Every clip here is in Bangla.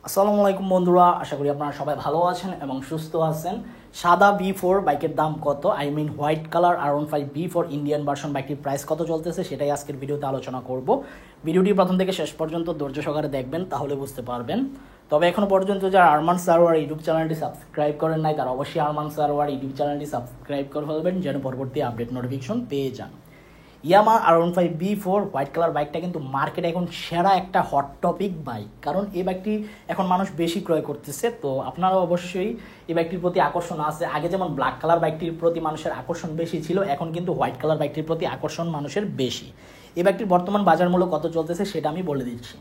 আসসালামু আলাইকুম বন্ধুরা, আশা করি আপনারা সবাই ভালো আছেন এবং সুস্থ আছেন। সাদা B4 বাইকের দাম কত, white colour R15 B4 Indian version বাইকটির প্রাইস কত চলতেছে সেটাই আজকের ভিডিওতে আলোচনা করব। ভিডিওটি প্রথম থেকে শেষ পর্যন্ত ধৈর্য সহকারে দেখবেন, তাহলে বুঝতে পারবেন। তবে এখনও পর্যন্ত যারা আরমান সারোয়ার ইউটিউব চ্যানেলটি সাবস্ক্রাইব করেন নাই, তারা অবশ্যই আরমান সারোয়ার ইউটিউব চ্যানেলটি সাবস্ক্রাইব করে ফেলবেন যেন পরবর্তী আপডেট নোটিফিকেশন পেয়ে যান। ইয়ামা R15 B4 হোয়াইট কালার বাইকটা কিন্তু মার্কেটে এখন সেরা একটা হট টপিক বাইক, কারণ এই বাইকটি এখন মানুষ বেশি ক্রয় করতেছে। তো আপনারা অবশ্যই এই বাইকটির প্রতি আকর্ষণ আছে। আগে যেমন ব্ল্যাক কালার বাইকটির প্রতি মানুষের আকর্ষণ বেশি ছিল, এখন কিন্তু হোয়াইট কালার বাইকটির প্রতি আকর্ষণ মানুষের বেশি। এই বাইকটির বর্তমান বাজার মূল্য কত চলতেছে সেটা আমি বলে দিচ্ছি।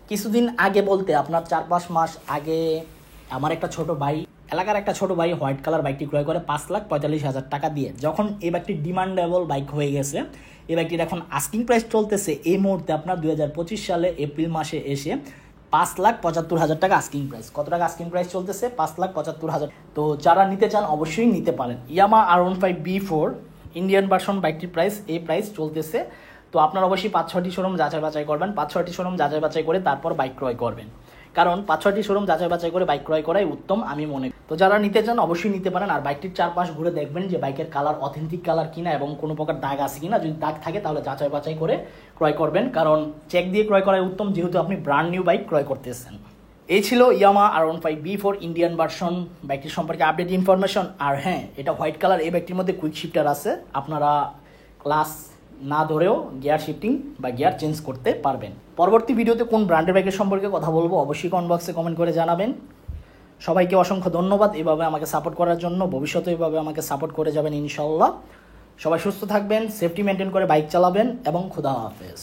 কিছুদিন আগে বলতে আপনার 4-5 মাস আগে আমার একটা ছোট ভাই, এলাকার একটা ছোট ভাই হোয়াইট কালার বাইকটি ক্রয় করে 5,45,000 টাকা দিয়ে। যখন এই বাইকটি ডিমান্ডেবল বাইক হয়ে গেছে, এই বাইকটির এখন আস্কিং প্রাইস চলতেছে এই মুহূর্তে আপনার 2025 সালে এপ্রিল মাসে এসে 5,75,000 টাকা আস্কিং প্রাইস। কত টাকা আস্কিং প্রাইস চলতেছে? 5,75,000। তো যারা নিতে চান অবশ্যই নিতে পারেন। ইয়ামা R15 B4 ইন্ডিয়ান ভার্সন বাইকটির প্রাইস, এই প্রাইস চলতেছে। তো আপনারা অবশ্যই 5-6টি শোরুম যাচাই বাছাই করবেন, 5-6টি শোরুম যাচাই বাছাই করে তারপর বাইক ক্রয় করবেন, কারণ 5-6টি শোরুম যাচাই বাছাই করে বাইক ক্রয় করাই উত্তম আমি মনে করি। তো যারা নিতে চান অবশ্যই নিতে পারেন। আর বাইকটির চারপাশ ঘুরে দেখবেন যে বাইকের কালার অথেন্টিক কালার কিনা এবং কোনো প্রকার দাগ আছে কিনা। যদি দাগ থাকে তাহলে যাচাই বাছাই করে ক্রয় করবেন, কারণ চেক দিয়ে ক্রয় করাই উত্তম, যেহেতু আপনি ব্র্যান্ড নিউ বাইক ক্রয় করতেছেন। এই ছিল ইয়ামা R15 B4 ইন্ডিয়ান ভার্সন বাইকটির সম্পর্কে আপডেট ইনফরমেশন। আর হ্যাঁ, এটা হোয়াইট কালার। এই বাইকটির মধ্যে কুইক শিফটার আছে, আপনারা ক্লাস না ধরেও গিয়ার শিফটিং বা গিয়ার চেঞ্জ করতে পারবেন। পরবর্তী ভিডিওতে কোন ব্র্যান্ডের বাইকের সম্পর্কে কথা বলবো অবশ্যই কমেন্ট বক্সে কমেন্ট করে জানাবেন। সবাইকে অসংখ্য ধন্যবাদ এভাবে আমাকে সাপোর্ট করার জন্য। ভবিষ্যতে এভাবে আমাকে সাপোর্ট করে যাবেন ইনশাল্লাহ। সবাই সুস্থ থাকবেন, সেফটি মেনটেন করে বাইক চালাবেন এবং খুদা হাফেজ।